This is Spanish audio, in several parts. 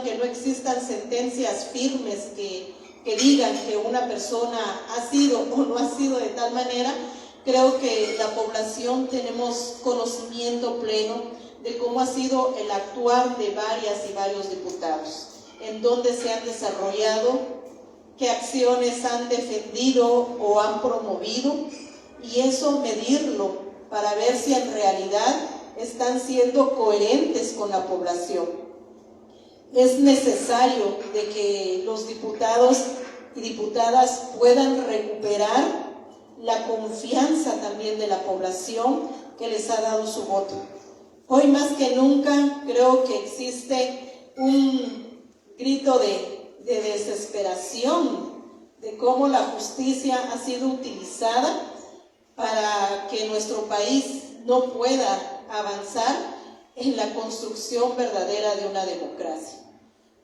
que no existan sentencias firmes que digan que una persona ha sido o no ha sido de tal manera, creo que la población tenemos conocimiento pleno de cómo ha sido el actuar de varias y varios diputados, en dónde se han desarrollado, qué acciones han defendido o han promovido, y eso medirlo para ver si en realidad están siendo coherentes con la población. Es necesario de que los diputados y diputadas puedan recuperar la confianza también de la población que les ha dado su voto. Hoy más que nunca creo que existe un grito de desesperación de cómo la justicia ha sido utilizada para que nuestro país no pueda avanzar en la construcción verdadera de una democracia.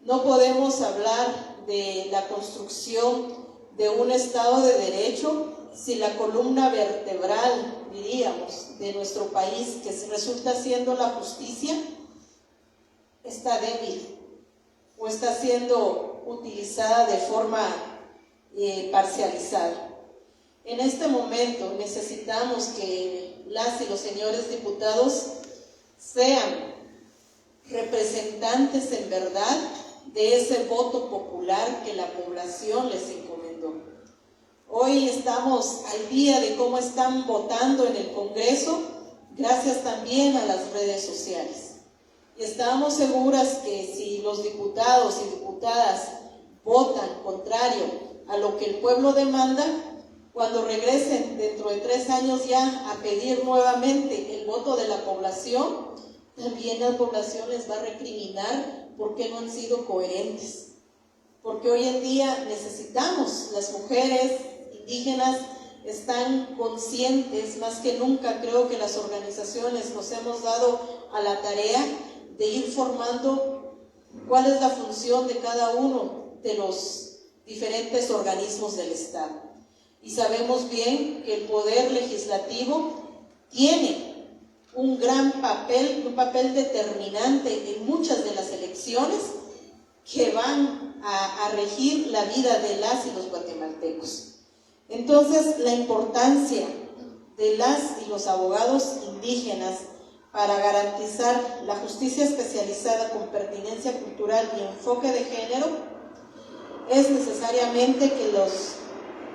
No podemos hablar de la construcción de un Estado de Derecho si la columna vertebral, diríamos, de nuestro país, que resulta siendo la justicia, está débil o está siendo utilizada de forma parcializada. En este momento necesitamos que las y los señores diputados sean representantes en verdad de ese voto popular que la población les encomendó. Hoy estamos al día de cómo están votando en el Congreso, gracias también a las redes sociales. Y estamos seguras que si los diputados y diputadas votan contrario a lo que el pueblo demanda, cuando regresen dentro de 3 años ya a pedir nuevamente el voto de la población, también la población les va a recriminar porque no han sido coherentes. Porque hoy en día necesitamos, las mujeres indígenas están conscientes, más que nunca creo que las organizaciones nos hemos dado a la tarea de ir formando cuál es la función de cada uno de los diferentes organismos del Estado. Y sabemos bien que el Poder Legislativo tiene un gran papel, un papel determinante en muchas de las elecciones que van a regir la vida de las y los guatemaltecos. Entonces, la importancia de las y los abogados indígenas para garantizar la justicia especializada con pertinencia cultural y enfoque de género es necesariamente que los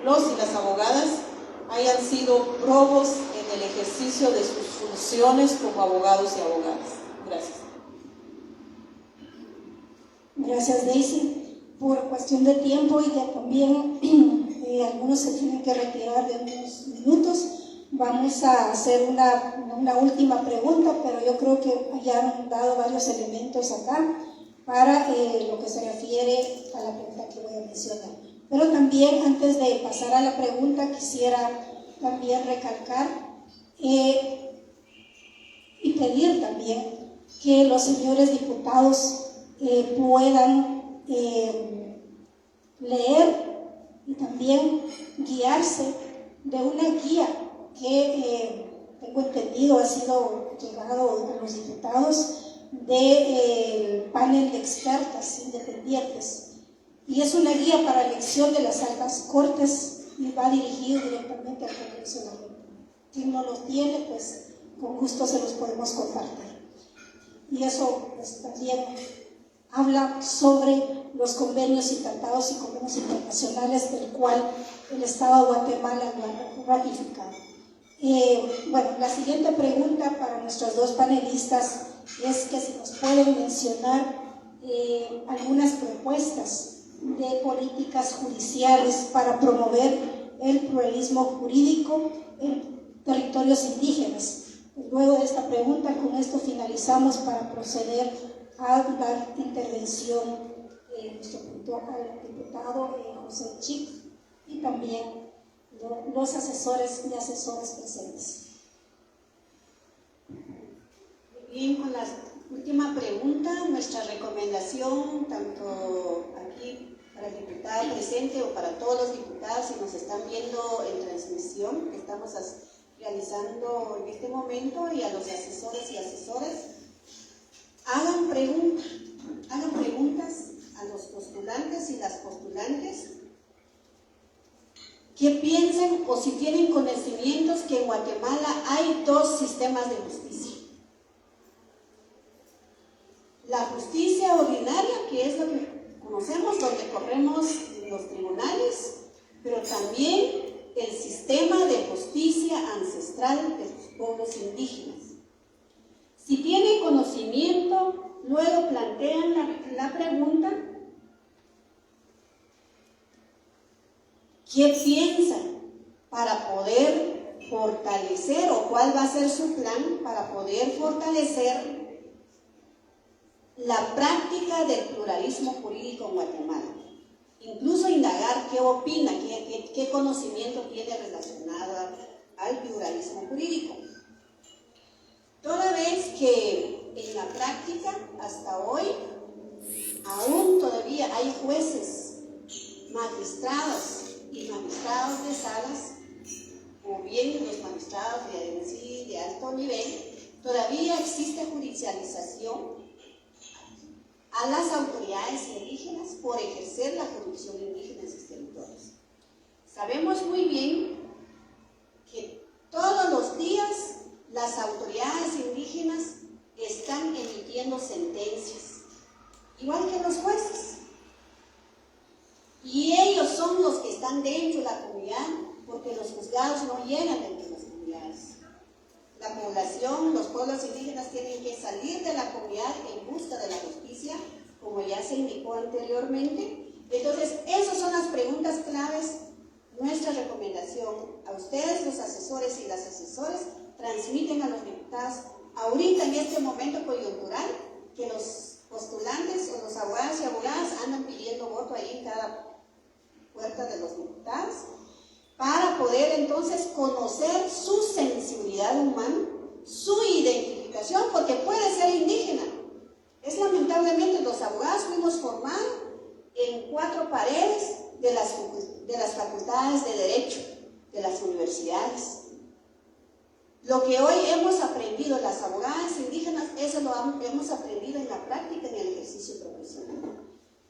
y las abogadas hayan sido probos en el ejercicio de sus funciones como abogados y abogadas. Gracias. Gracias, Daisy. Por cuestión de tiempo y que también algunos se tienen que retirar de unos minutos, vamos a hacer una última pregunta, pero yo creo que ya han dado varios elementos acá para lo que se refiere a la pregunta que voy a mencionar. Pero también, antes de pasar a la pregunta, quisiera también recalcar y pedir también que los señores diputados puedan leer y también guiarse de una guía que tengo entendido ha sido llegado a los diputados del panel de expertas independientes, y es una guía para elección de las altas cortes y va dirigido directamente al Congreso de la República. Quien no lo tiene, pues con gusto se los podemos compartir. Y eso pues también habla sobre los convenios y tratados y convenios internacionales del cual el Estado de Guatemala lo ha ratificado. Bueno, la siguiente pregunta para nuestros dos panelistas es que si nos pueden mencionar algunas propuestas de políticas judiciales para promover el pluralismo jurídico en territorios indígenas. Luego de esta pregunta, con esto finalizamos para proceder a dar intervención al diputado José Chic y también los asesores y asesoras presentes. Bien, con la última pregunta, nuestra recomendación, tanto aquí para el diputado presente o para todos los diputados que nos están viendo en transmisión que estamos realizando en este momento, y a los asesores y asesoras, hagan preguntas qué piensan o si tienen conocimientos que en Guatemala hay dos sistemas de justicia. La justicia ordinaria, que es lo que conocemos, donde corremos los tribunales, pero también el sistema de justicia ancestral de los pueblos indígenas. Si tienen conocimiento, luego plantean la pregunta, ¿qué piensan para poder fortalecer o cuál va a ser su plan para poder fortalecer la práctica del pluralismo jurídico en Guatemala? Incluso indagar qué opina, qué conocimiento tiene relacionado al pluralismo jurídico. Toda vez que en la práctica, hasta hoy, aún todavía hay jueces, magistrados y magistrados de salas, o bien los magistrados de alto nivel, todavía existe judicialización a las autoridades indígenas por ejercer la jurisdicción indígena en sus territorios. Sabemos muy bien que todos los días las autoridades indígenas están emitiendo sentencias, igual que los jueces. Y ellos son los que están dentro de la comunidad, porque los juzgados no llegan dentro de las comunidades. La población, los pueblos indígenas tienen que salir de la comunidad en busca de la justicia, como ya se indicó anteriormente. Entonces, esas son las preguntas claves. Nuestra recomendación a ustedes, los asesores y las asesoras, transmiten a los diputados, ahorita en este momento coyuntural, que los postulantes o los abogados y abogadas andan pidiendo voto ahí en cada puerta de los diputados, para poder entonces conocer su sensibilidad humana, su identificación, porque puede ser indígena. Es lamentablemente, los abogados fuimos formados en 4 paredes de las facultades de Derecho, de las universidades. Lo que hoy hemos aprendido las abogadas indígenas, eso lo hemos aprendido en la práctica, en el ejercicio profesional.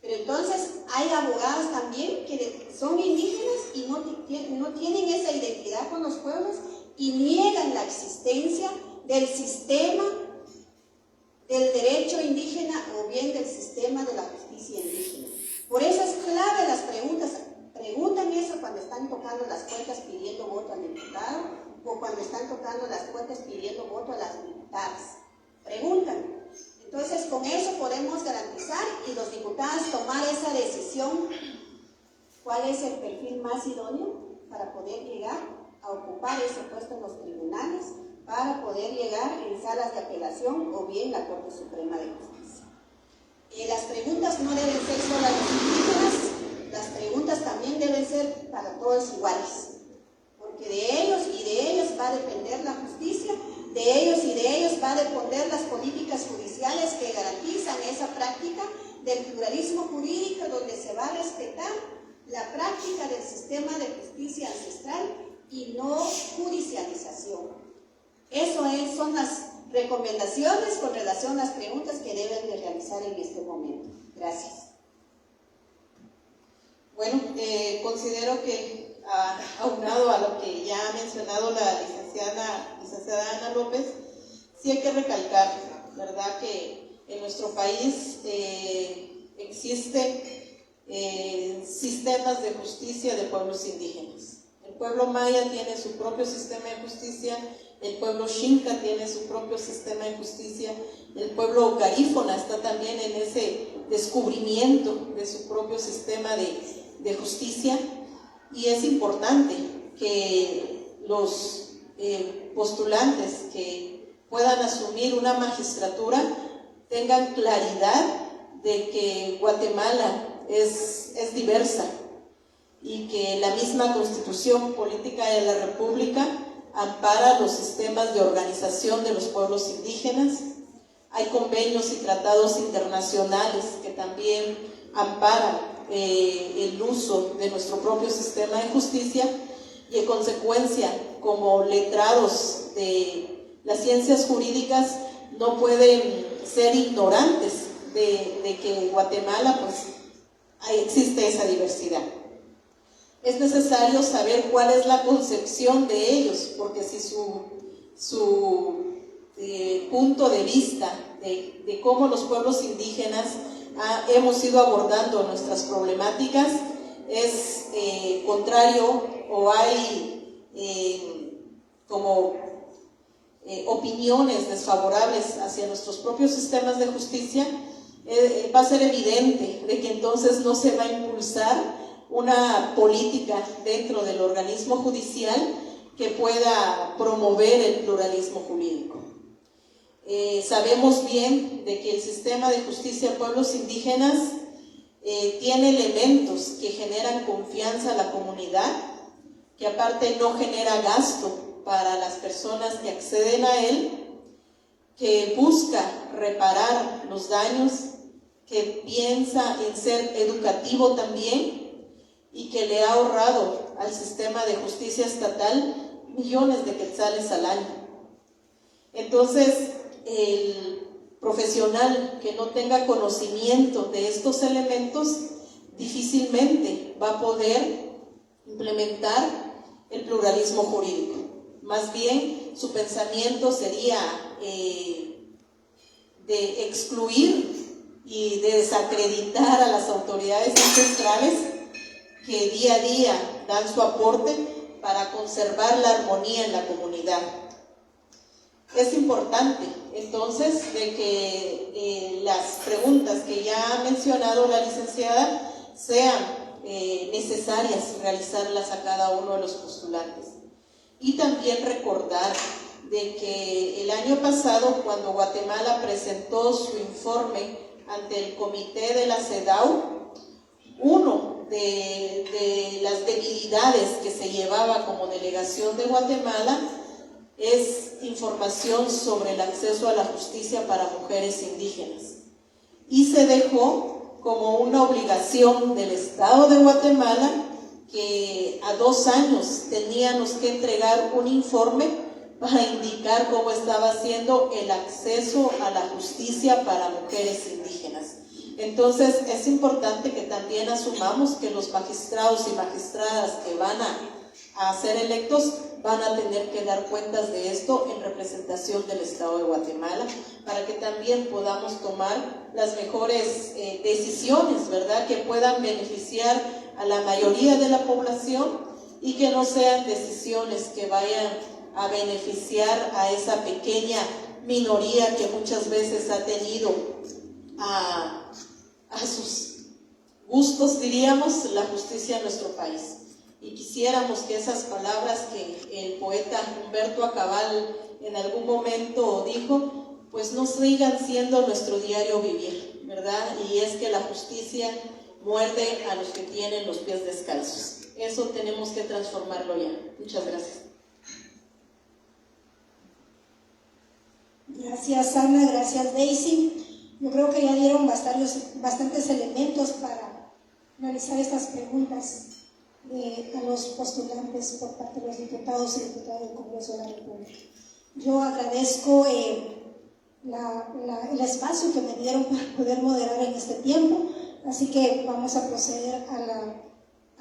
Pero entonces hay abogadas también que son indígenas y no tienen esa identidad con los pueblos y niegan la existencia del sistema del derecho indígena o bien del sistema de la justicia indígena. Por eso es clave las preguntas. Preguntan eso cuando están tocando las puertas pidiendo voto al diputado o cuando están tocando las puertas pidiendo voto a las diputadas. Preguntan. Entonces, con eso podemos garantizar y los diputados tomar esa decisión, cuál es el perfil más idóneo para poder llegar a ocupar ese puesto en los tribunales, para poder llegar en salas de apelación o bien la Corte Suprema de Justicia. Las preguntas no deben ser solo a los indígenas, las preguntas también deben ser para todos iguales, porque de ellos va a depender la justicia, de ellos va a depender las políticas judiciales que garantizan esa práctica del pluralismo jurídico, donde se va a respetar la práctica del sistema de justicia ancestral y no judicialización. Eso son las recomendaciones con relación a las preguntas que deben de realizar en este momento. Gracias. Bueno, considero que aunado a lo que ya ha mencionado la licenciada Ana López, sí hay que recalcar, ¿verdad?, que en nuestro país existen sistemas de justicia de pueblos indígenas. El pueblo maya tiene su propio sistema de justicia, el pueblo xinca tiene su propio sistema de justicia, el pueblo garífona está también en ese descubrimiento de su propio sistema de justicia, y es importante que los postulantes que puedan asumir una magistratura tengan claridad de que Guatemala es diversa y que la misma Constitución Política de la República ampara los sistemas de organización de los pueblos indígenas. Hay convenios y tratados internacionales que también amparan el uso de nuestro propio sistema de justicia, y en consecuencia, como letrados de las ciencias jurídicas, no pueden ser ignorantes de que en Guatemala pues existe esa diversidad. es necesario saber cuál es la concepción de ellos, porque si su punto de vista de cómo los pueblos indígenas hemos ido abordando nuestras problemáticas es contrario, o hay opiniones desfavorables hacia nuestros propios sistemas de justicia, va a ser evidente de que entonces no se va a impulsar una política dentro del organismo judicial que pueda promover el pluralismo jurídico. Sabemos bien de que el sistema de justicia de pueblos indígenas tiene elementos que generan confianza a la comunidad, que aparte no genera gasto para las personas que acceden a él, que busca reparar los daños, que piensa en ser educativo también y que le ha ahorrado al sistema de justicia estatal millones de quetzales al año. Entonces, el profesional que no tenga conocimiento de estos elementos difícilmente va a poder implementar el pluralismo jurídico. Más bien, su pensamiento sería de excluir y de desacreditar a las autoridades ancestrales que día a día dan su aporte para conservar la armonía en la comunidad. Es importante, entonces, de que las preguntas que ya ha mencionado la licenciada sean necesarias realizarlas a cada uno de los postulantes. Y también recordar de que el año pasado, cuando Guatemala presentó su informe ante el comité de la CEDAW, uno de las debilidades que se llevaba como delegación de Guatemala es información sobre el acceso a la justicia para mujeres indígenas. Y se dejó como una obligación del Estado de Guatemala que a 2 años teníamos que entregar un informe para indicar cómo estaba siendo el acceso a la justicia para mujeres indígenas. Entonces es importante que también asumamos que los magistrados y magistradas que van a ser electos van a tener que dar cuentas de esto en representación del Estado de Guatemala, para que también podamos tomar las mejores decisiones, ¿verdad?, que puedan beneficiar a la mayoría de la población y que no sean decisiones que vayan a beneficiar a esa pequeña minoría que muchas veces ha tenido a sus gustos, diríamos, la justicia en nuestro país. Y quisiéramos que esas palabras que el poeta Humberto Acabal en algún momento dijo, pues no sigan siendo nuestro diario vivir, ¿verdad? Y es que la justicia muerde a los que tienen los pies descalzos. Eso tenemos que transformarlo ya. Muchas gracias. Gracias, Ana, gracias, Daisy. Yo creo que ya dieron bastantes elementos para realizar estas preguntas a los postulantes por parte de los diputados y diputadas del Congreso de la República. Yo agradezco el espacio que me dieron para poder moderar en este tiempo, así que vamos a proceder a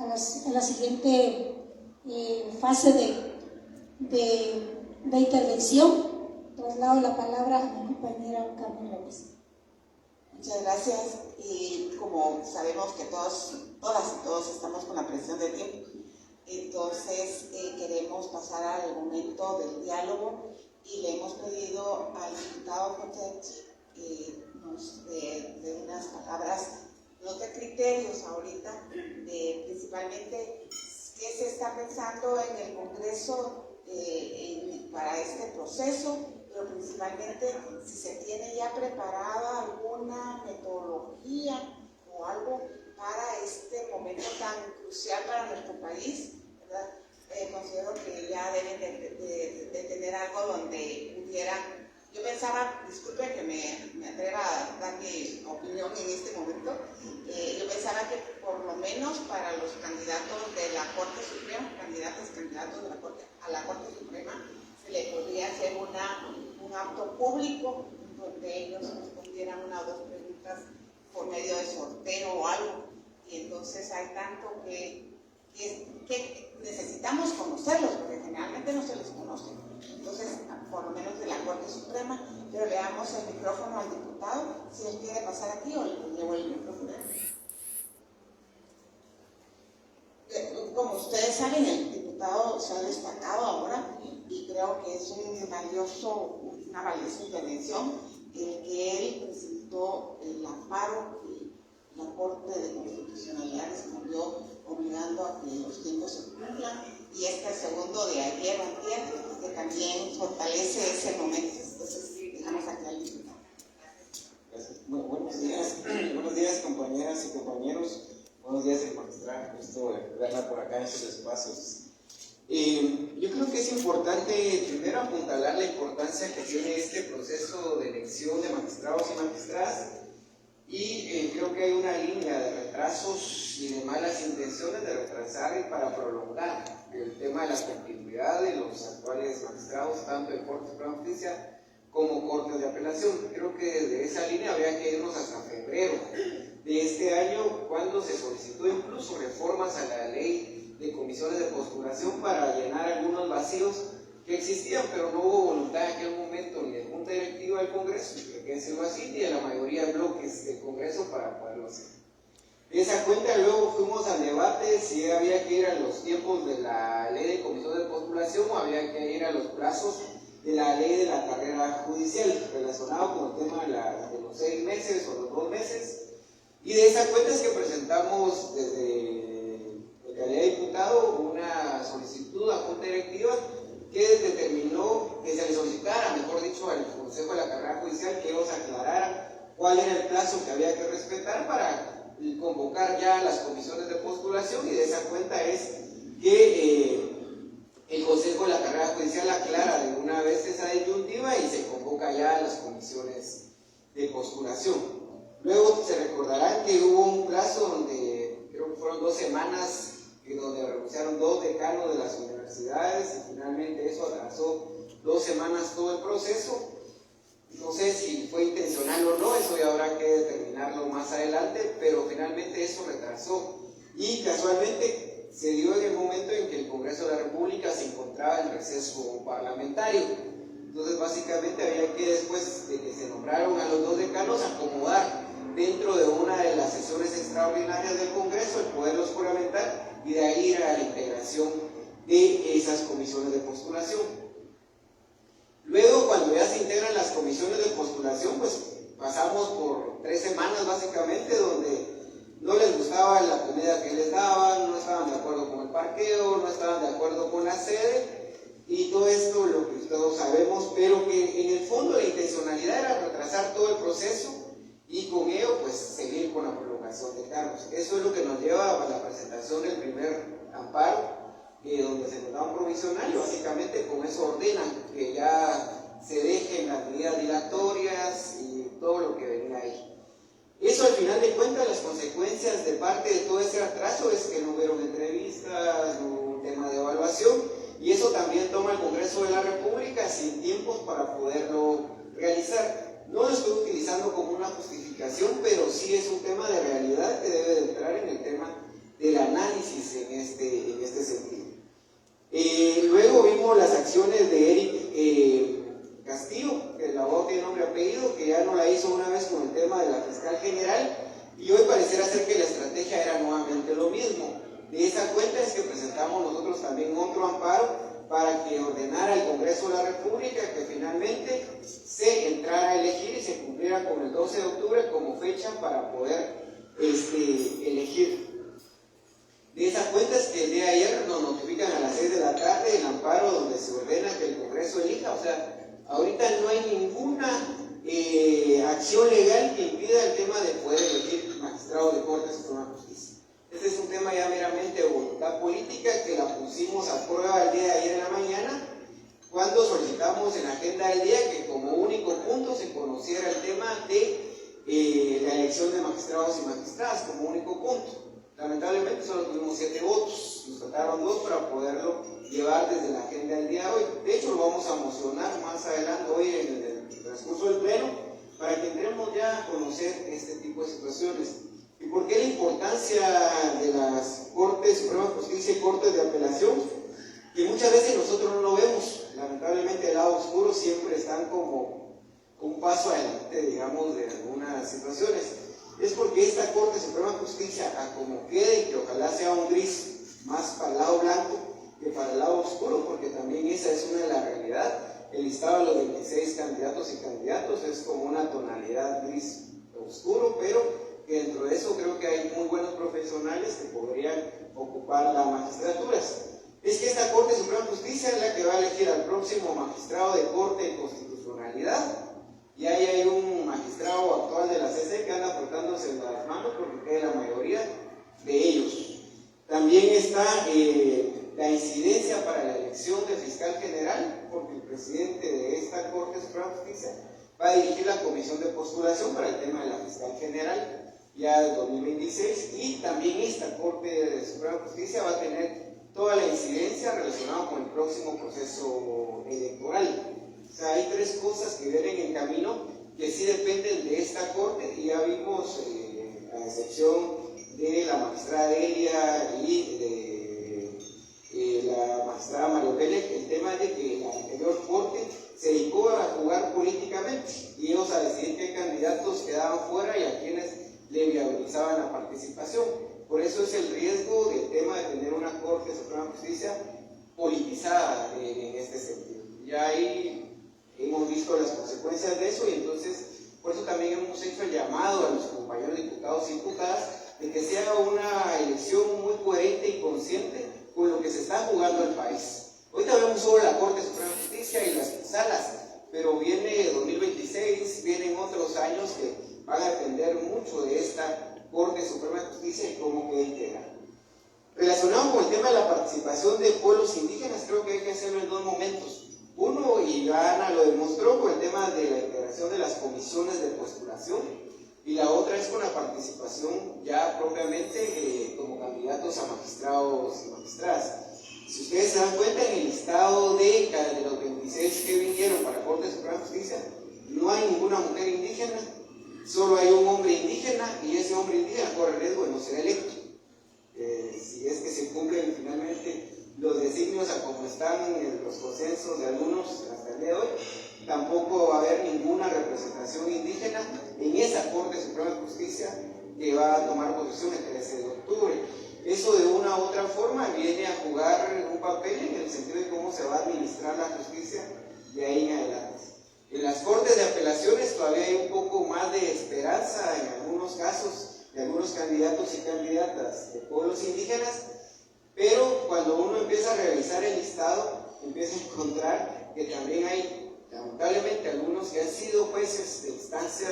la siguiente fase de intervención. Traslado la palabra a mi compañera Carmen López. Muchas gracias. Y como sabemos que todas y todos estamos con la presión del tiempo, entonces queremos pasar al momento del diálogo y le hemos pedido al diputado Cotet que nos dé unas palabras, no de criterios ahorita, principalmente qué se está pensando en el Congreso para este proceso, pero principalmente si se tiene ya preparada alguna metodología o algo para este momento tan crucial para nuestro país, ¿verdad? Considero que ya deben de tener algo donde pudieran. Yo pensaba, disculpe que me atreva a dar mi opinión en este momento, yo pensaba que por lo menos para los candidatos de la Corte Suprema, candidatos de la Corte, a la Corte Suprema, se le podría hacer un acto público donde ellos respondieran 1 o 2 preguntas por medio de sorteo o algo. Y entonces hay tanto que que necesitamos conocerlos, porque generalmente no se les conoce. Entonces, por lo menos de la Corte Suprema, pero le damos el micrófono al diputado, si él quiere pasar aquí o le llevo el micrófono. Como ustedes saben, el diputado se ha destacado ahora y creo que es una valiosa intervención el que él presentó el amparo y la Corte de Constitucionalidad respondió obligando a que los tiempos se cumplan, y el segundo de ayer que también fortalece ese momento. Entonces, dejamos aquí al diputado. Gracias. Buenos días compañeras y compañeros. Buenos días, magistrado. Gusto verla por acá en estos espacios. Yo creo que es importante primero apuntalar la importancia que tiene este proceso de elección de magistrados y magistradas, y creo que hay una línea de retrasos y de malas intenciones de retrasar y para prolongar el tema de la continuidad de los actuales magistrados, tanto en Corte Suprema de Justicia como Cortes de Apelación. Creo que desde esa línea habría que irnos hasta febrero de este año, cuando se solicitó incluso reformas a la ley de comisiones de postulación para llenar algunos vacíos que existían, pero no hubo voluntad en aquel momento ni de Junta Directiva del Congreso, que decirlo así, ni de la mayoría de bloques del Congreso para poderlo hacer. De esa cuenta luego fuimos al debate si había que ir a los tiempos de la ley de comisiones de postulación o había que ir a los plazos de la ley de la carrera judicial, relacionado con el tema de los 6 meses o los 2 meses. Y de esa cuenta es que presentamos desde la calidad de diputado una solicitud a Junta Directiva que determinó que se le solicitara, mejor dicho, al Consejo de la Carrera Judicial que ellos aclararan cuál era el plazo que había que respetar para convocar ya las comisiones de postulación, y de esa cuenta es que el Consejo de la Carrera Judicial aclara de una vez esa disyuntiva y se convoca ya a las comisiones de postulación. Luego se recordarán que hubo un plazo donde creo que fueron 2 semanas donde renunciaron 2 decanos de las universidades, y finalmente eso atrasó 2 semanas todo el proceso. No sé si fue intencional o no, eso ya habrá que determinarlo más adelante, pero finalmente eso retrasó, y casualmente se dio en el momento en que el Congreso de la República se encontraba en receso parlamentario. Entonces básicamente había que, después de que se nombraron a los 2 decanos, acomodar dentro de una de las sesiones extraordinarias del Congreso el poderlos juramentar y de ahí ir a la integración de esas comisiones de postulación. Luego, cuando ya se integran las comisiones de postulación, pues pasamos por 3 semanas básicamente donde no les gustaba la comida que les daban, no estaban de acuerdo con el parqueo, no estaban de acuerdo con la sede, y todo esto lo que todos sabemos, pero que en el fondo la intencionalidad era retrasar todo el proceso y con ello pues seguir con la prolongación de cargos. Eso es lo que nos lleva a la presentación del primer amparo, donde se nos da un provisional, y básicamente con eso ordenan que ya se dejen las medidas dilatorias y todo lo que venía ahí. Eso, al final de cuentas, las consecuencias de parte de todo ese atraso es que no hubieron entrevistas, no hubo un tema de evaluación, y eso también toma el Congreso de la República sin tiempos para poderlo realizar. No lo estoy utilizando como una justificación, pero sí es un tema de realidad que debe de entrar en el tema del análisis en este sentido. Luego vimos las acciones de Eric Castillo, que el abogado tiene nombre y apellido, que ya no la hizo una vez con el tema de la fiscal general, y hoy pareciera ser que la estrategia era nuevamente lo mismo. De esa cuenta es que presentamos nosotros también otro amparo para que ordenara el Congreso de la República que finalmente se entrara a elegir y se cumpliera con el 12 de octubre como fecha para poder elegir. De esa cuenta es que el día de ayer nos notifican a las 6 de la tarde el amparo donde se ordena que el Congreso elija. O sea, ahorita no hay ninguna acción legal que impida el tema de poder elegir magistrados de Corte Suprema de Justicia. Este es un tema ya meramente de voluntad política que la pusimos a prueba el día de ayer en la mañana, cuando solicitamos en la agenda del día que como único punto se conociera el tema de la elección de magistrados y magistradas como único punto. Lamentablemente solo tuvimos 7 votos, nos faltaron 2 para poderlo llevar desde la agenda del día de hoy. De hecho, lo vamos a mocionar más adelante hoy en el transcurso del pleno para que entremos ya a conocer este tipo de situaciones. ¿Y por qué la importancia de las Cortes de Suprema Justicia y Cortes de Apelación, que muchas veces nosotros no lo vemos. Lamentablemente el lado oscuro siempre están como un paso adelante, digamos, de algunas situaciones. Es porque esta Corte Suprema de Justicia, a como quede, y que ojalá sea un gris más para el lado blanco que para el lado oscuro, porque también esa es una de las realidades. El listado de los 26 candidatos y candidatos es como una tonalidad gris oscuro, pero que dentro de eso creo que hay muy buenos profesionales que podrían ocupar las magistraturas. Es que esta Corte Suprema de Justicia es la que va a elegir al próximo magistrado de Corte de Constitucionalidad. Y ahí hay un magistrado actual de la CC que anda frotándose en las manos porque queda la mayoría de ellos. También está la incidencia para la elección del fiscal general, porque el presidente de esta Corte Suprema de Justicia va a dirigir la comisión de postulación para el tema de la fiscal general ya del 2026, y también esta Corte Suprema de Justicia va a tener toda la incidencia relacionada con el próximo proceso electoral. O sea, hay tres cosas que vienen en camino que sí dependen de esta Corte, y ya vimos, a excepción de la magistrada Delia y de la magistrada María Pérez, el tema de que la anterior Corte se dedicó a jugar políticamente y ellos a decidir qué candidatos quedaban fuera y a quienes le viabilizaban la participación. Por eso es el riesgo del tema de tener una Corte Suprema de Justicia politizada en este sentido. Ya ahí hemos visto las consecuencias de eso, y entonces por eso también hemos hecho el llamado a los compañeros diputados y diputadas de que se haga una elección muy coherente y consciente con lo que se está jugando el país. Ahorita vemos solo la Corte Suprema de Justicia y las salas, pero viene 2026, vienen otros años que van a depender mucho de esta Corte Suprema de Justicia y cómo queda integrada. Relacionado con el tema de la participación de pueblos indígenas, creo que hay que hacerlo en dos momentos. Uno, y Ana lo demostró, con el tema de la integración de las comisiones de postulación, y la otra es con la participación ya propiamente como candidatos a magistrados y magistradas. Si ustedes se dan cuenta, en el listado de los 26 que vinieron para la Corte Suprema de Justicia, no hay ninguna mujer indígena, solo hay un hombre indígena, y ese hombre indígena corre el riesgo de no ser electo. Si es que se cumplen finalmente los designios a como están los consensos de algunos hasta el día de hoy, tampoco va a haber ninguna representación indígena en esa Corte Suprema de Justicia que va a tomar posesión el 13 de octubre. Eso de una u otra forma viene a jugar un papel en el sentido de cómo se va a administrar la justicia de ahí en adelante. En las Cortes de Apelaciones todavía hay un poco más de esperanza en algunos casos de algunos candidatos y candidatas de pueblos indígenas, pero cuando uno empieza a revisar el listado, empieza a encontrar que también hay, lamentablemente, algunos que han sido jueces de instancia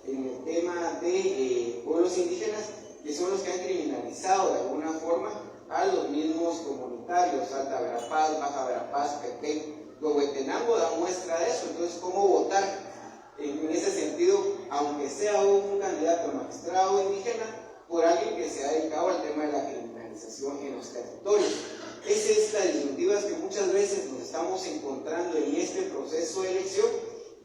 en el tema de pueblos indígenas, que son los que han criminalizado de alguna forma a los mismos comunitarios. Alta Verapaz, Baja Verapaz, Petén, Huehuetenango da muestra de eso. Entonces, ¿cómo votar en ese sentido, aunque sea un candidato a magistrado indígena, por alguien que se ha dedicado al tema de la criminalización en los territorios? Esa es la disyuntiva que muchas veces nos estamos encontrando en este proceso de elección,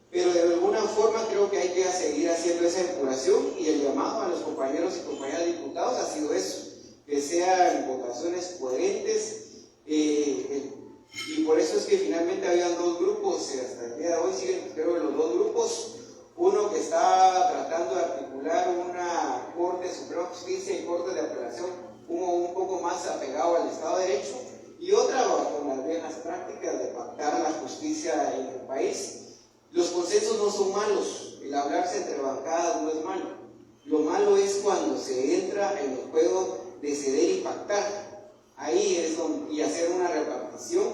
pero de alguna forma creo que hay que seguir haciendo esa depuración, y el llamado a los compañeros y compañeras diputados ha sido eso, que sean votaciones coherentes, y por eso es que finalmente habían dos grupos, hasta el día de hoy siguen, creo, los dos grupos, uno que está tratando de articular una Corte Suprema de Justicia y Corte de Apelación un poco más apegado al Estado de Derecho, y otra con las viejas prácticas de pactar la justicia en el país. Los consensos no son malos, el hablarse entre bancadas no es malo. Lo malo es cuando se entra en el juego de ceder y pactar. Ahí es donde, y hacer una repartición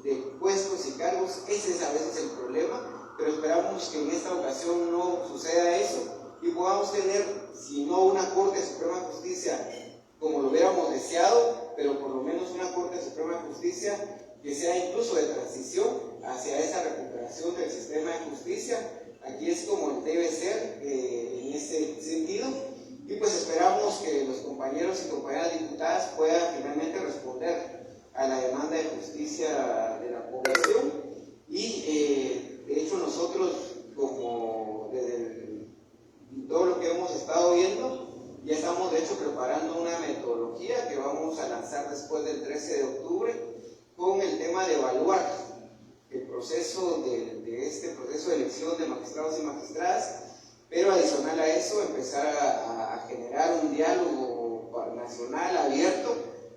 de puestos y cargos, ese es a veces el problema, pero esperamos que en esta ocasión no suceda eso y podamos tener, si no una Corte Suprema de Justicia como lo hubiéramos deseado, pero por lo menos una Corte Suprema de Justicia que sea incluso de transición hacia esa recuperación del sistema de justicia. Aquí es como debe ser en ese sentido, y pues esperamos que los compañeros y compañeras diputadas puedan finalmente responder a la demanda de justicia de la población, y de hecho nosotros, como desde todo lo que hemos estado viendo, ya estamos de hecho preparando una metodología metodología que vamos a lanzar después del 13 de octubre con el tema de evaluar el proceso de este proceso de elección de magistrados y magistradas, pero adicional a eso empezar a generar un diálogo nacional abierto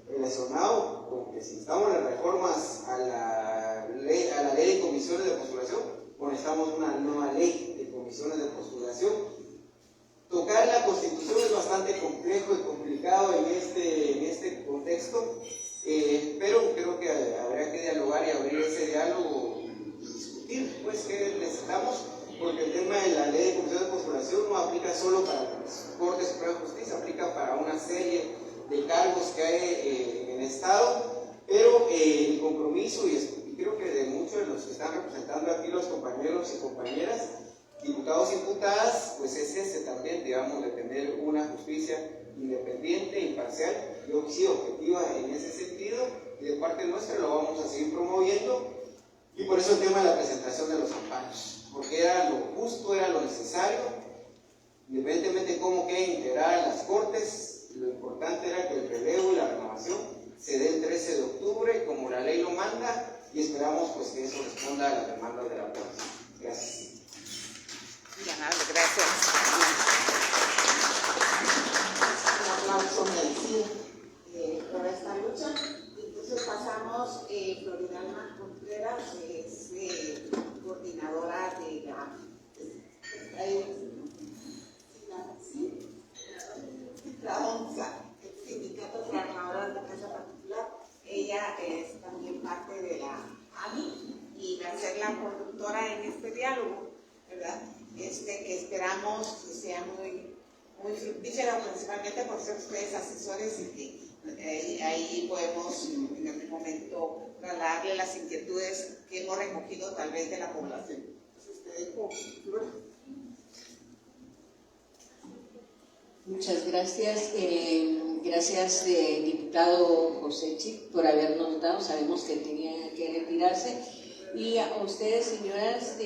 relacionado con que si necesitamos las reformas a la ley de comisiones de postulación o necesitamos una nueva ley de comisiones de postulación. Tocar la Constitución es bastante complejo y complicado en este contexto, pero creo que habrá que dialogar y abrir ese diálogo y discutir pues qué necesitamos, porque el tema de la ley de comisión de postulación no aplica solo para las Cortes Suprema de Justicia, aplica para una serie de cargos que hay en el Estado, pero el compromiso, y creo que de muchos de los que están representando aquí los compañeros y compañeras, diputados y diputadas, pues es ese también, digamos, de tener una justicia independiente, imparcial y sí, objetiva en ese sentido, y de parte nuestra lo vamos a seguir promoviendo, y por eso el tema de la presentación de los amparos, porque era lo justo, era lo necesario, independientemente de cómo quede integrar las Cortes, lo importante era que el relevo y la renovación se dé el 13 de octubre, como la ley lo manda, y esperamos pues que eso responda a las demandas de la población. Gracias. Gracias. Un aplauso merecido por esta lucha. Entonces pasamos Floridalma Contreras, que es coordinadora de la ONSA, el Sindicato de Trabajadoras de Casa Particular. Ella es también parte de la AMI y va a ser la conductora en este diálogo, ¿verdad? Que esperamos que sea muy fructífero, principalmente por ser ustedes asesores y que ahí podemos en algún momento trasladarle las inquietudes que hemos recogido tal vez de la población. Entonces, te dejo, Flor. Muchas gracias. Gracias, diputado Josechi, por habernos dado. Sabemos que tenía que retirarse. Y a ustedes, señoras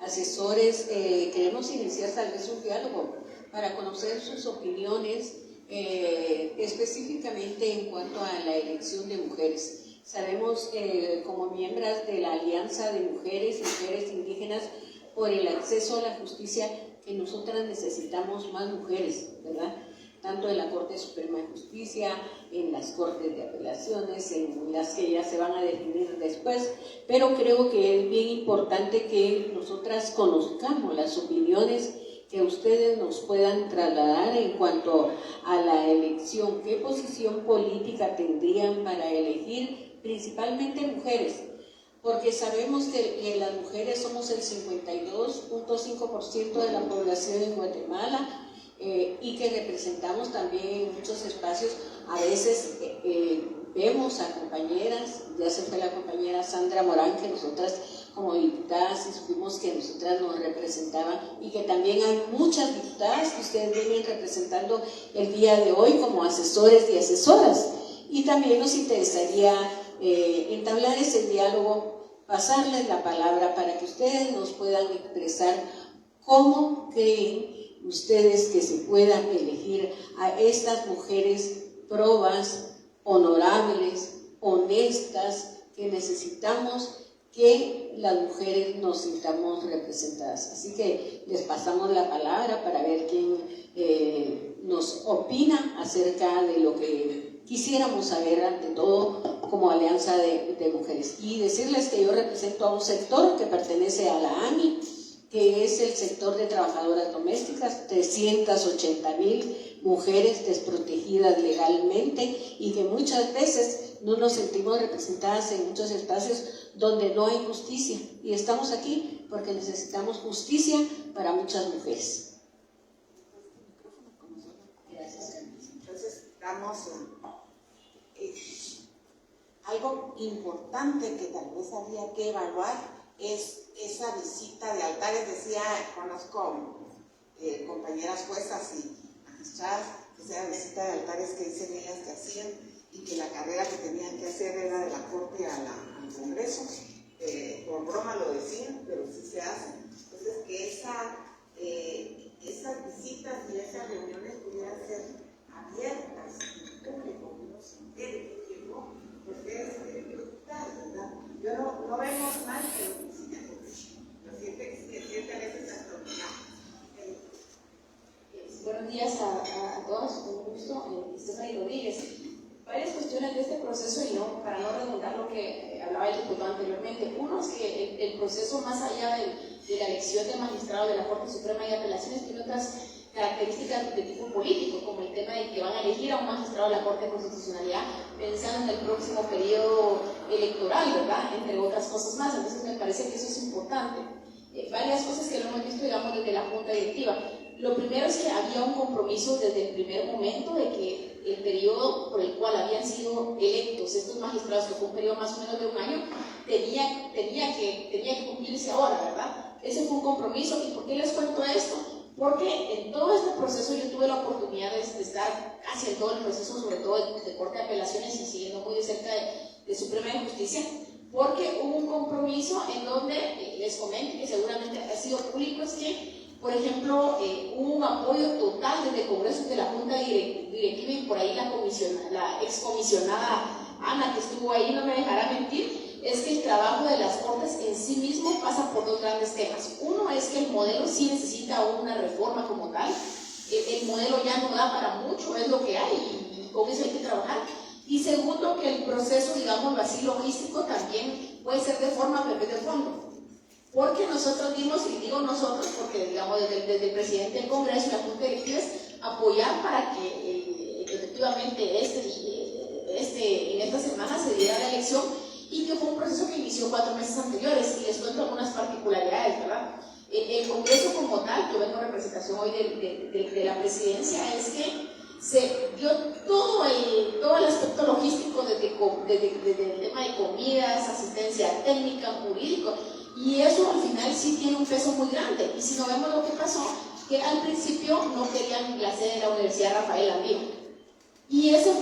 asesores, queremos iniciar tal vez un diálogo para conocer sus opiniones, específicamente en cuanto a la elección de mujeres. Sabemos, como miembros de la Alianza de Mujeres Indígenas por el Acceso a la Justicia, que nosotras necesitamos más mujeres, ¿verdad? Tanto en la Corte Suprema de Justicia, en las Cortes de Apelaciones, en las que ya se van a definir después, pero creo que es bien importante que nosotras conozcamos las opiniones que ustedes nos puedan trasladar en cuanto a la elección, qué posición política tendrían para elegir principalmente mujeres, porque sabemos que las mujeres somos el 52.5% de la población en Guatemala, y que representamos también en muchos espacios. A veces vemos a compañeras, ya se fue la compañera Sandra Morán, que nosotras como diputadas supimos que nosotras nos representaban, y que también hay muchas diputadas que ustedes vienen representando el día de hoy como asesores y asesoras, y también nos interesaría entablar ese diálogo, pasarles la palabra para que ustedes nos puedan expresar cómo creen ustedes que se puedan elegir a estas mujeres probas, honorables, honestas, que necesitamos que las mujeres nos sintamos representadas. Así que les pasamos la palabra para ver quién nos opina acerca de lo que quisiéramos saber, ante todo como Alianza de Mujeres. Y decirles que yo represento a un sector que pertenece a la AMI, que es el sector de trabajadoras domésticas, 380,000 mujeres desprotegidas legalmente, y que muchas veces no nos sentimos representadas en muchos espacios donde no hay justicia, y estamos aquí porque necesitamos justicia para muchas mujeres. Gracias. Entonces, algo importante que tal vez habría que evaluar es esa visita de altares. Decía, conozco compañeras juezas y magistradas, esa visita de altares que dicen ellas que hacían, y que la carrera que tenían que hacer era de la Corte al Congreso. Por broma lo decían, pero sí se hace. Entonces, que esas visitas y esas reuniones pudieran ser abiertas a todos, con gusto. Stephanie Rodríguez. Varias cuestiones de este proceso y no, para no redundar lo que hablaba el diputado anteriormente. Uno es que el proceso, más allá de la elección del magistrado de la Corte Suprema de Apelaciones, tiene otras características de tipo político, como el tema de que van a elegir a un magistrado de la Corte de Constitucionalidad pensando en el próximo periodo electoral, ¿verdad? Entre otras cosas más. Entonces me parece que eso es importante. Varias cosas que lo hemos visto, digamos, desde la Junta Directiva. Lo primero es que había un compromiso desde el primer momento de que el periodo por el cual habían sido electos estos magistrados, que fue un periodo más o menos de un año, tenía que cumplirse ahora, ¿verdad? Ese fue un compromiso. ¿Y por qué les cuento esto? Porque en todo este proceso yo tuve la oportunidad de estar casi en todo el proceso, sobre todo de Corte de Apelaciones y siguiendo muy de cerca de Suprema de Justicia, porque hubo un compromiso en donde, les comento que seguramente ha sido público, es que, por ejemplo, hubo un apoyo total desde Congreso de la Junta Directiva, y por ahí la excomisionada Ana, que estuvo ahí, no me dejará mentir, es que el trabajo de las Cortes en sí mismo pasa por dos grandes temas. Uno es que el modelo sí necesita una reforma como tal, el modelo ya no da para mucho, es lo que hay y con eso hay que trabajar. Y segundo, que el proceso, digámoslo así, logístico también puede ser de forma, pero de fondo. Porque nosotros dimos, y digo nosotros, porque digamos desde el presidente del Congreso y la Junta Directiva es apoyar para que efectivamente en esta semana se diera la elección, y que fue un proceso que inició 4 meses anteriores, y les cuento algunas particularidades, ¿verdad? El Congreso como tal, yo vengo en representación hoy de la presidencia, es que se dio todo el aspecto logístico desde el tema de comidas, asistencia técnica, jurídico, y eso al final sí tiene un peso muy grande. Y si no vemos lo que pasó, que al principio no querían la sede de la Universidad Rafael Andívar, y eso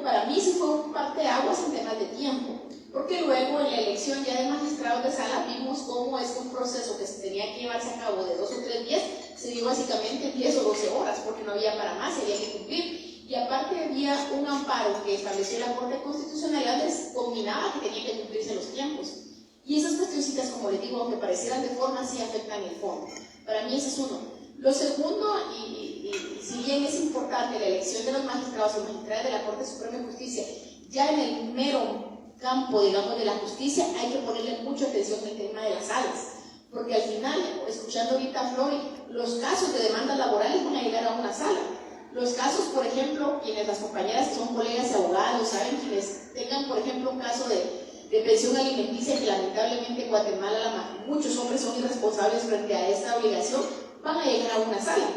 para mí sí fue un parteaguas en temas de tiempo, porque luego en la elección ya de magistrados de sala vimos cómo es un proceso que se tenía que llevarse a cabo de 2 o 3 días, se dio básicamente 10 o 12 horas, porque no había para más, había que cumplir. Y aparte había un amparo que estableció la Corte Constitucional, les combinaba que tenían que cumplirse los tiempos. Y esas cuestioncitas, como les digo, aunque parecieran de forma, sí afectan el fondo. Para mí ese es uno. Lo segundo, y si bien es importante la elección de los magistrados y magistradas de la Corte Suprema de Justicia, ya en el mero campo, digamos, de la justicia, hay que ponerle mucha atención al tema de las salas, porque al final, escuchando ahorita a Floyd, los casos de demandas laborales van a llegar a una sala. Los casos, por ejemplo, las compañeras que son colegas y abogados, saben, quienes tengan, por ejemplo, un caso de pensión alimenticia, que lamentablemente en Guatemala muchos hombres son irresponsables frente a esta obligación, van a llegar a una sala.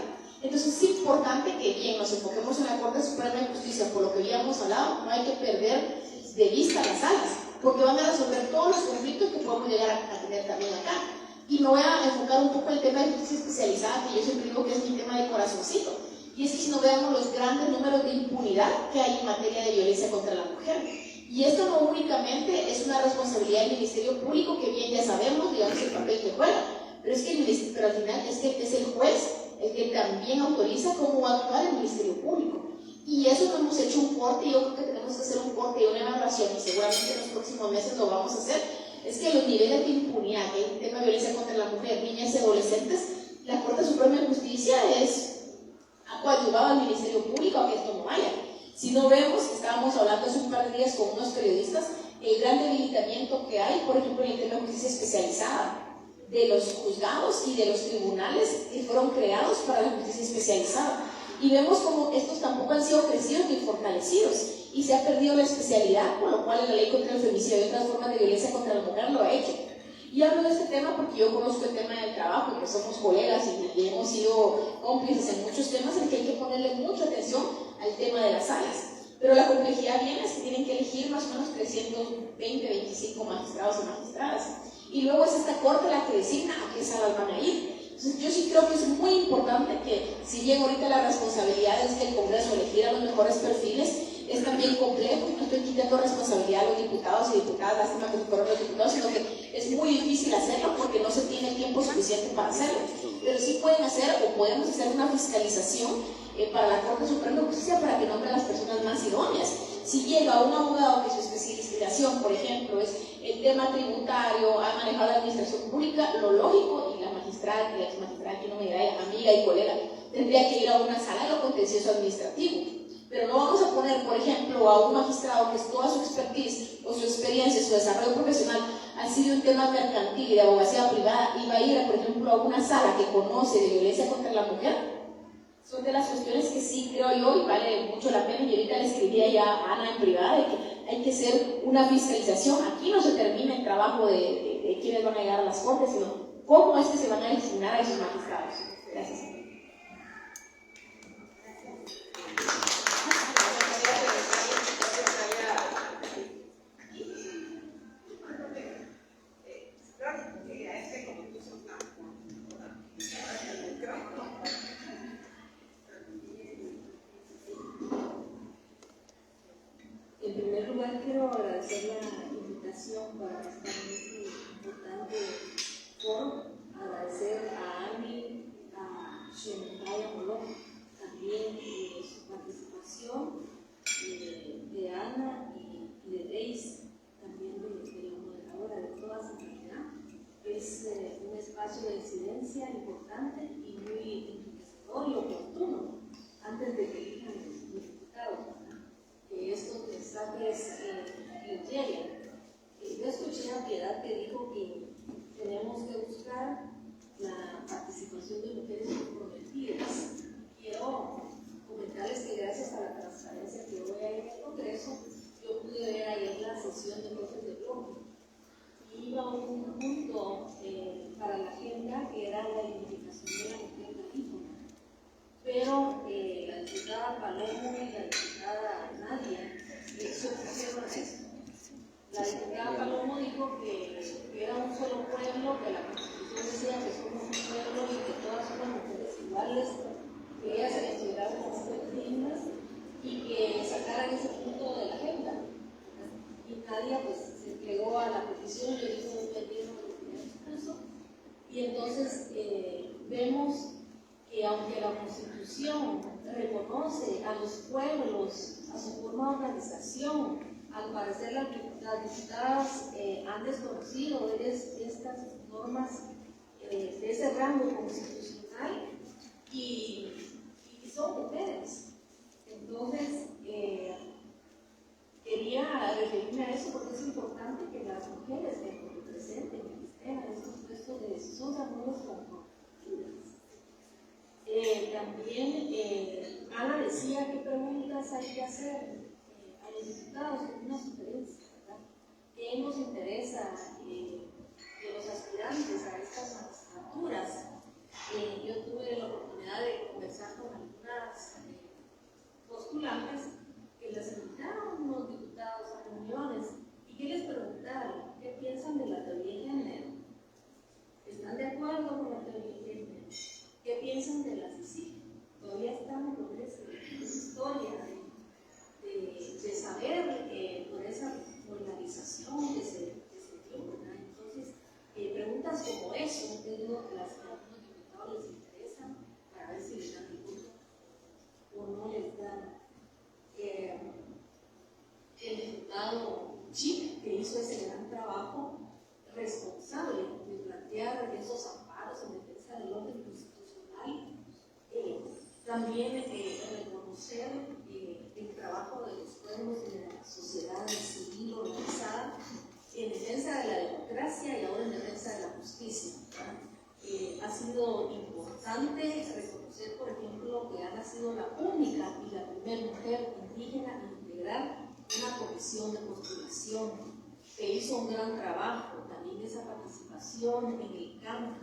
Entonces es importante que bien nos enfoquemos en la Corte Suprema de Justicia, por lo que habíamos hablado, no hay que perder de vista las salas, porque van a resolver todos los conflictos que podemos llegar a tener también acá. Y me voy a enfocar un poco en el tema de justicia especializada, que yo siempre digo que es mi tema de corazoncito, y es que si no veamos los grandes números de impunidad que hay en materia de violencia contra la mujer. Y esto no únicamente es una responsabilidad del Ministerio Público, que bien ya sabemos, digamos, el papel que juega, pero al final es que es el juez el que también autoriza cómo va a actuar el Ministerio Público. Y eso no hemos hecho un corte, y yo creo que tenemos que hacer un corte y una evaluación, y seguramente en los próximos meses lo vamos a hacer. Es que los niveles de impunidad, que hay un tema de violencia contra la mujer, niñas y adolescentes, la Corte Suprema de Justicia ha coadyuvado al Ministerio Público a que esto no vaya. Si no vemos, estábamos hablando hace un par de días con unos periodistas, el gran debilitamiento que hay, por ejemplo, en el tema de justicia especializada, de los juzgados y de los tribunales que fueron creados para la justicia especializada. Y vemos como estos tampoco han sido crecidos ni fortalecidos, y se ha perdido la especialidad, con lo cual la ley contra el femicidio y otras formas de violencia contra la mujer lo ha hecho. Y hablo de este tema porque yo conozco el tema del trabajo, que somos colegas y hemos sido cómplices en muchos temas en que hay que ponerle mucha atención al tema de las salas. Pero la complejidad viene es que tienen que elegir más o menos 320, 25 magistrados y magistradas. Y luego es esta corte la que designa a qué salas van a ir. Entonces yo sí creo que es muy importante que, si bien ahorita la responsabilidad es del Congreso elegir a los mejores perfiles, es también complejo. No estoy quitando responsabilidad a los diputados y diputadas, lástima que fueron los diputados, sino que es muy difícil hacerlo porque no se tiene tiempo suficiente para hacerlo. Pero sí pueden hacer, o podemos hacer, una fiscalización para la Corte Suprema de Justicia para que nombre a las personas más idóneas. Si llega un abogado que su especialización, por ejemplo, es el tema tributario, ha manejado la administración pública, lo lógico, y la magistrada, que la exmagistrada, que no me dirá, amiga y colega, tendría que ir a una sala de lo contencioso administrativo. Pero no vamos a poner, por ejemplo, a un magistrado que es toda su expertise o su experiencia, su desarrollo profesional ha sido en temas mercantil y de abogacía privada, y va a ir, por ejemplo, a una sala que conoce de violencia contra la mujer. Son de las cuestiones que sí creo yo y vale mucho la pena, y ahorita le escribía ya a Ana en privada de que hay que hacer una fiscalización. Aquí no se termina el trabajo de quienes van a llegar a las cortes, sino cómo es que se van a designar a esos magistrados. Gracias. En primer lugar, quiero agradecer la invitación para estar en este importante foro, agradecer a Ani, a Shenaya Molón, también su participación, de Ana y de Reis, también de la moderadora, de todas en realidad. Es un espacio de incidencia importante y muy enriquecedor y oportuno antes de que elijan los diputados, que estos mensajes les lleguen. Yo escuché a Piedad que dijo que tenemos que buscar la participación de mujeres comprometidas. Quiero comentarles que gracias a la transparencia que hoy hay en el Congreso, yo pude ver ayer la sesión de jueces de bloque. Iba un punto para la agenda que era la identificación de la mujer garífuna. Pero la diputada Palomo y la diputada Nadia se opusieron a eso. La diputada Palomo dijo que era un solo pueblo, que la Constitución decía que somos un pueblo y que todas somos mujeres iguales, que ellas se consideraban como mujeres dignas y que sacaran ese punto de la agenda. Y Nadia pues se entregó a la petición, yo digo un pedido de discurso, y entonces vemos que aunque la Constitución reconoce a los pueblos, a su forma de organización, al parecer las diputadas han desconocido estas normas de ese rango constitucional y son mujeres. Entonces, quería referirme a eso porque es importante que las mujeres que representen, que estén en estos puestos de decisión, sean muy comprometidas. También Ana decía qué preguntas hay que hacer a los diputados, es una sugerencia, ¿verdad? ¿Qué nos interesa de los aspirantes a estas magistraturas? Yo tuve la oportunidad de conversar con algunas postulantes que les invitaron unos diputados a reuniones y que les preguntaron qué piensan de la teoría de género. ¿Están de acuerdo con la teoría de género? ¿Qué piensan de las CICIG? Todavía estamos con esa historia de saber por esa polarización que se dio, ¿verdad? Entonces, preguntas como eso, que digo que las que a algunos diputados les interesan, para ver si les dan el voto o no les dan. El diputado Chip, que hizo ese gran trabajo responsable de plantear esos amparos en defensa del orden constitucional, también reconocer el trabajo de los pueblos y de la sociedad civil organizada en defensa de la democracia y ahora en defensa de la justicia. Ha sido importante reconocer, por ejemplo, que Ana ha sido la única y la primera mujer indígena en integrar una comisión de postulación, que hizo un gran trabajo, también esa participación en el campo,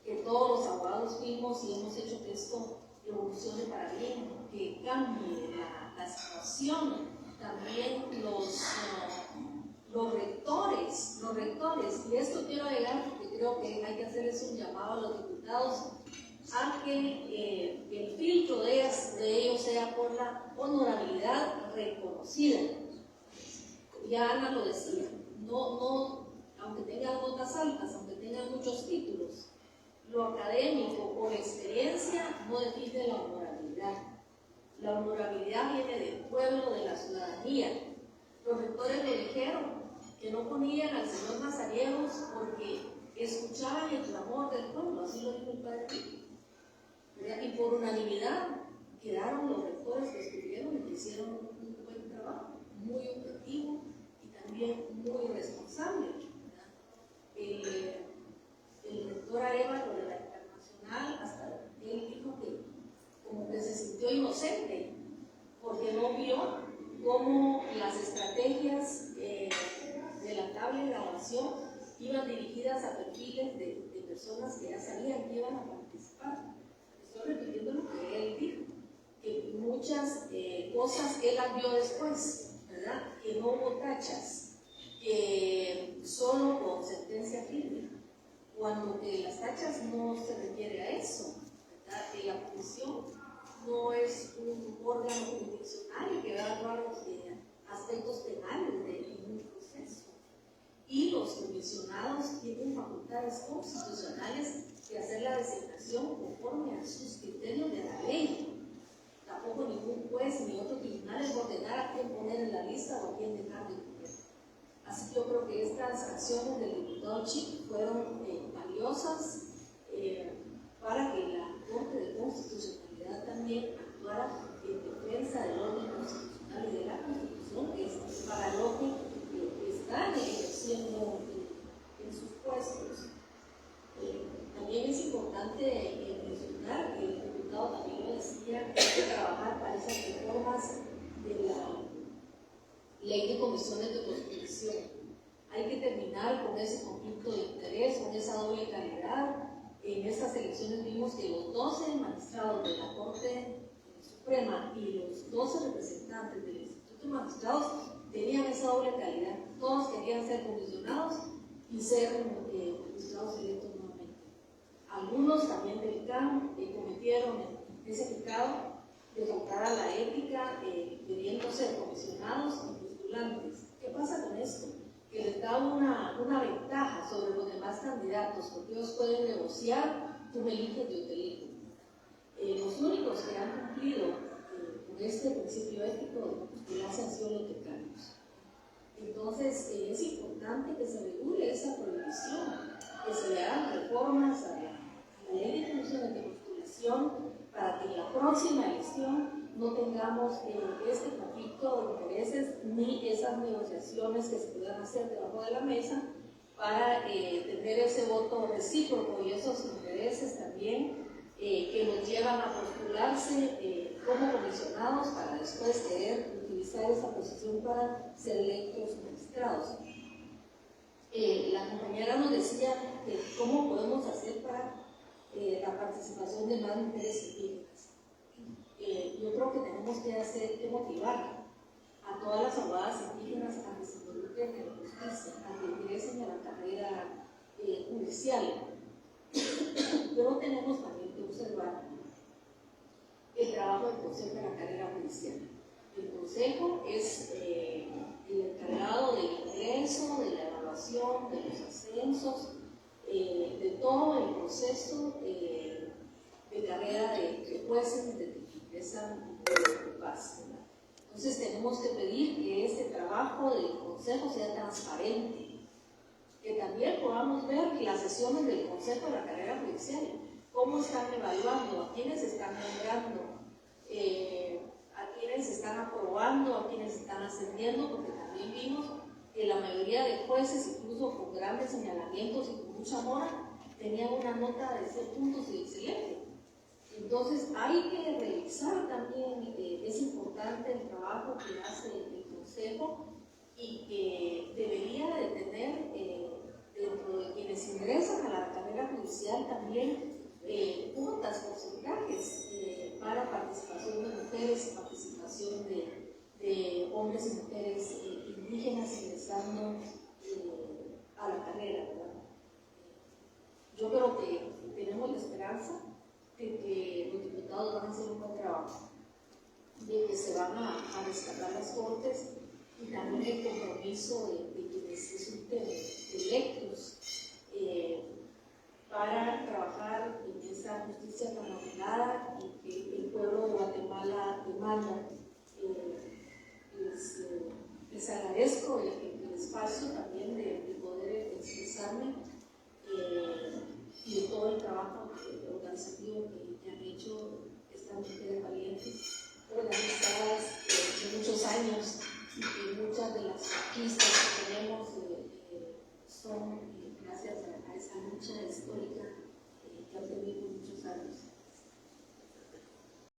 que todos los abogados fuimos y hemos hecho que esto evolucione para bien, que cambie la situación. También los rectores, y esto quiero llegar porque creo que hay que hacerles un llamado a los diputados a que el filtro de ellos sea por la honorabilidad reconocida. Ya Ana lo decía, no, aunque tengan notas altas, aunque tengan muchos títulos, lo académico o la experiencia no define la honorabilidad. La honorabilidad viene del pueblo, de la ciudadanía. Los rectores le dijeron que no ponían al señor Mazariegos porque escuchaban el clamor del pueblo, así lo dijo el padre. ¿verdad? Y por unanimidad quedaron los rectores que estuvieron y que hicieron un buen trabajo, muy objetivo y también muy responsable, ¿verdad? El rector Arevalo de la Internacional, hasta él dijo que como que se sintió inocente porque no vio cómo las estrategias de la tabla de graduación iban dirigidas a perfiles de personas que ya sabían que iban a participar. Estoy repitiendo lo que él dijo, que muchas cosas él las vio después, ¿verdad? Que no hubo tachas, que solo con sentencia firme, cuando que las tachas no se refiere a eso, ¿verdad? Que la comisión no es un órgano jurisdiccional que va a actuar los aspectos penales de un proceso. Y los comisionados tienen facultades constitucionales de hacer la designación conforme a sus criterios de la ley. Tampoco ningún juez ni otro tribunal es ordenar a quién poner en la lista o a quién dejar de poner. Así que yo creo que estas acciones del diputado Chic fueron valiosas para que la Corte de Constitucionalidad también actuara en defensa del orden constitucional y de la Constitución, que es para lo que están ejerciendo en sus puestos. También es importante mencionar que el diputado también lo decía, que hay que trabajar para esas reformas de la ley de comisiones de postulación. Hay que terminar con ese conflicto de interés, con esa doble calidad. En estas elecciones vimos que los 12 magistrados de la Corte Suprema y los 12 representantes del Instituto de Magistrados tenían esa doble calidad. Todos querían ser comisionados y ser magistrados electos nuevamente. Algunos también del CAM cometieron ese pecado de faltar a la ética, queriendo ser comisionados y postulantes. ¿Qué pasa con esto? Que les da una ventaja sobre los demás candidatos, porque ellos pueden negociar, tú me eliges, yo te elijo. Los únicos que han cumplido con este principio ético de postulación han sido los decanios. Entonces, es importante que se regule esa prohibición, que se le hagan reformas a la ley de comisiones de postulación para que en la próxima elección no tengamos este conflicto de intereses ni esas negociaciones que se puedan hacer debajo de la mesa para tener ese voto recíproco y esos intereses también que nos llevan a postularse como comisionados para después querer utilizar esa posición para ser electos magistrados. La compañera nos decía cómo podemos hacer para la participación de más mujeres indígenas. Yo creo que tenemos que motivar a todas las abogadas indígenas a que se involucren en la justicia, a que ingresen a la carrera judicial. Pero tenemos también que observar el trabajo del Consejo de la Carrera Judicial. El Consejo es el encargado del ingreso, de la evaluación, de los ascensos, de todo el proceso de carrera de jueces de ingresan de paz. Entonces tenemos que pedir que este trabajo del Consejo sea transparente, que también podamos ver las sesiones del Consejo de la Carrera Judicial, cómo están evaluando, a quiénes están nombrando, a quiénes están aprobando, a quiénes están ascendiendo, porque también vimos que la mayoría de jueces, incluso con grandes señalamientos y con mucha mora, tenían una nota de 6 puntos y excelente. Entonces hay que revisar también, es importante el trabajo que hace el Consejo y que debería de tener dentro de quienes ingresan a la carrera judicial también cuotas, porcentajes para participación de mujeres, participación de hombres y mujeres indígenas ingresando a la carrera, ¿verdad? Yo creo que tenemos la esperanza de que los diputados van a hacer un buen trabajo, de que se van a rescatar las cortes y también el compromiso de quienes resulten electos para trabajar en esa justicia tan ordenada y que el pueblo de Guatemala demanda. Les agradezco el espacio también de poder expresarme y de todo el trabajo organizativo que han hecho de las conquistas que tenemos son gracias a esa lucha,